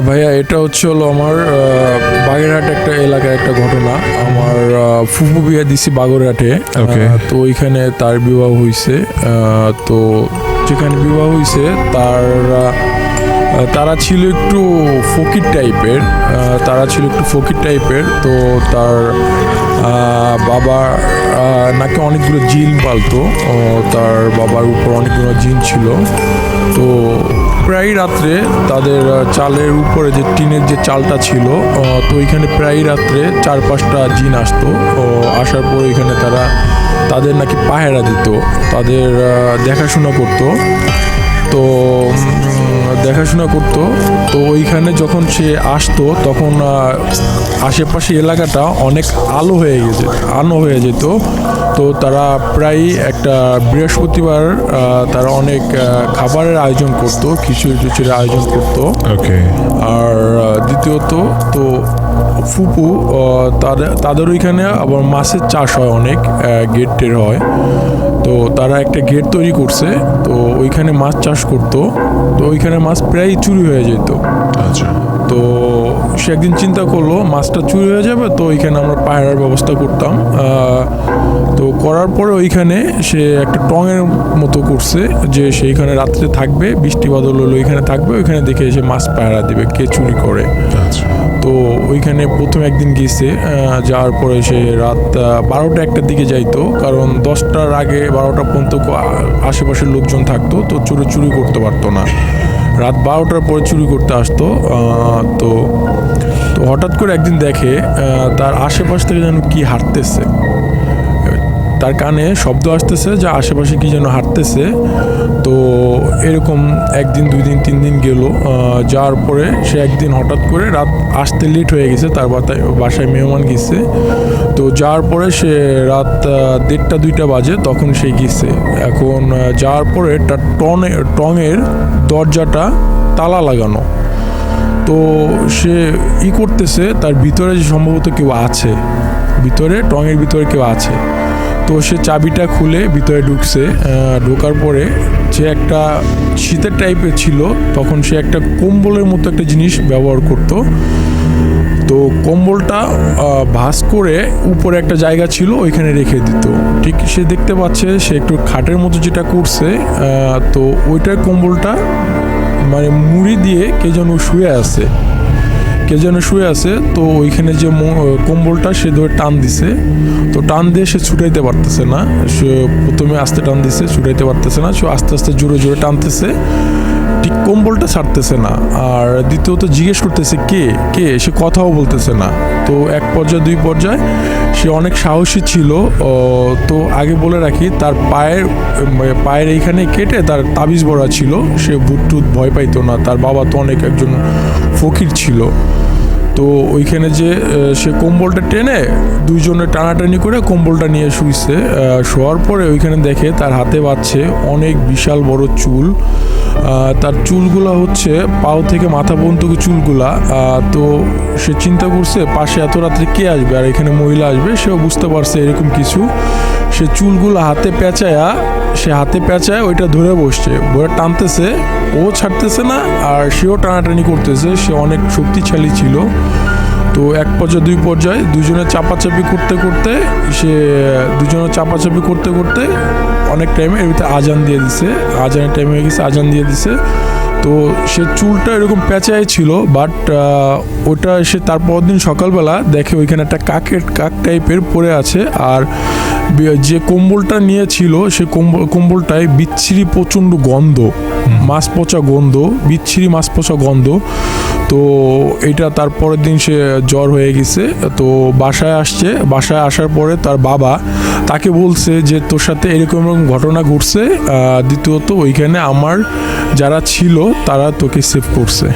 ভাইয়া এটা হলো আমার বাগেরহাট একটা এলাকার একটা ঘটনা। আমার ফুফু বিয়া দিছি বাগেরহাটে। Okay. তো ওইখানে তার বিবাহ হয়েছে। তো যেখানে বিবাহ হয়েছে তারা ছিল একটু ফকির টাইপের। তো তার বাবা নাকি অনেকগুলো জিন পালতো। তার বাবার উপর অনেকগুলো জিন ছিল। তো প্রায় রাত্রে তাদের চালের উপরে যে টিনের যে চালটা ছিল, তো ওইখানে প্রায় রাত্রে 4-5টা জিন আসতো। আসার পর এখানে তাদের নাকি পাহারা দিত, তাদের দেখাশোনা করতো। তো তো ওইখানে যখন সে আসতো তখন আশেপাশে এলাকাটা অনেক আলো হয়ে যেত। তো তারা প্রায় একটা বৃহস্পতিবার তারা অনেক খাবারের আয়োজন করতো, খিচুড়ির আয়োজন করতো। ওকে। আর দ্বিতীয়ত তো ফুপু তাদের ওইখানে আবার মাছের চাষ হয়, অনেক গেটের হয়। তো তারা একটা গেট তৈরি করছে, তো ওইখানে মাছ চাষ করতো। তো ওইখানে মাছ প্রায় চুরি হয়ে যেত। আচ্ছা। তো সে একদিন চিন্তা করলো মাছটা চুরি হয়ে যাবে, তো ওইখানে আমরা পাহারার ব্যবস্থা করতাম। তো করার পরে ওইখানে সে একটা টঙের মতো করছে যে সেইখানে রাত্রে থাকবে, বৃষ্টি বাদল হলে ওইখানে থাকবে, ওইখানে দেখে এসে মাছ পাহারা দিবে কে চুরি করে। আচ্ছা। তো ওইখানে প্রথম একদিন গিয়েছে, যাওয়ার পরে সে রাত 12টা-1টার দিকে যাইতো, কারণ 10টার আগে 12টা পর্যন্ত আশেপাশের লোকজন থাকতো, তো চুরি করতে পারতো না। রাত 12টার পরে চুরি করতে আসতো। তো হঠাৎ করে একদিন দেখে তার আশেপাশ থেকে যেন কি হাঁটতেছে, তার কানে শব্দ আসতেছে যে আশেপাশে কি যেন হাঁটতেছে। তো এরকম 1 দিন 2 দিন 3 দিন গেল। যাওয়ার পরে সে একদিন হঠাৎ করে রাত আসতে লেট হয়ে গেছে, তার বাসায় মেহমান গেছে। তো যাওয়ার পরে সে রাত 1:30-2টা বাজে, তখন সে গেছে। এখন যাওয়ার পরে তার টঙের দরজাটা তালা লাগানো। তো সে করতেছে, তার ভিতরে সম্ভবত কেউ আছে, টঙের ভিতরে কেউ আছে। তো সে চাবিটা খুলে ভিতরে ঢুকছে। ঢোকার পরে সে একটা শীতের টাইপের ছিল, তখন সে একটা কম্বলের মতো একটা জিনিস ব্যবহার করতো। তো কম্বলটা ভাঁজ করে উপরে একটা জায়গা ছিল, ওইখানে রেখে দিত। ঠিক সে দেখতে পাচ্ছে সে একটু খাটের মতো যেটা করছে, তো ওইটার কম্বলটা মানে মুড়ি দিয়ে কে যেন শুয়ে আছে। তো ওইখানে যে কম্বলটা সে ধরে টান দিছে, তো টান দিয়ে সে ছুটাইতে পারতেছে না। সে প্রথমে আস্তে টান দিছে, ছুটাইতে পারতেছে না। সে আস্তে আস্তে জোরে টানতেছে, ঠিক কম্বলটা ছাড়তেছে না। আর দ্বিতীয়ত জিজ্ঞেস করতেছে কে, সে কথাও বলতেছে না। তো 1 পর্যায়ে 2 পর্যায়ে সে অনেক সাহসী ছিল। তো আগে বলে রাখি, তার পায়ের এইখানে কেটে তার তাবিজ বড়া ছিল। সে ভূত ভয় পাইতো না, তার বাবা তো অনেক একজন ফকির ছিল। তো ওইখানে যে সে কম্বলটা টেনে দুইজনে টানাটানি করে কম্বলটা নিয়ে শুইছে। শোয়ার পরে ওইখানে দেখে তার হাতে বাঁধছে অনেক বিশাল বড় চুল। তার চুলগুলা হচ্ছে পাও থেকে মাথা পর্যন্ত চুলগুলা। তো সে চিন্তা করছে পাশে এত রাত্রে কে আসবে, আর এখানে মহিলা আসবে। সেও বুঝতে পারছে এরকম কিছু। সে চুলগুলো হাতে পেঁচায় ওইটা ধরে বসছে, টানতেছে, ও ছাড়তেছে না, আর সেও টানাটানি করতেছে। সে অনেক শক্তিশালী ছিল। তো 1 পর্যায়ে 2 পর্যায়ে দুজনে চাপাচাপি করতে করতে অনেক টাইমে এর ভিতরে আজান দিয়ে দিছে। আজানের টাইম হয়ে গেছে, আজান দিয়ে দিছে। তো সে চুলটা এরকম পেঁচায় ছিল, বাট ওটা সে তারপর দিন সকালবেলা দেখে ওইখানে একটা কাক টাইপের পড়ে আছে। আর যে কম্বলটা নিয়েছিল সে কম্বলটায় বিচ্ছিরি প্রচণ্ড গন্ধ, বিচ্ছিরি মাছ পচা গন্ধ। তো এটা তার পরের দিন সে জ্বর হয়ে গেছে। তো বাসায় আসার পরে তার বাবা তাকে বলছে যে তোর সাথে এরকম ঘটনা ঘটছে, দ্বিতীয়ত ওইখানে আমার যারা ছিল তারা তোকে সেভ করছে।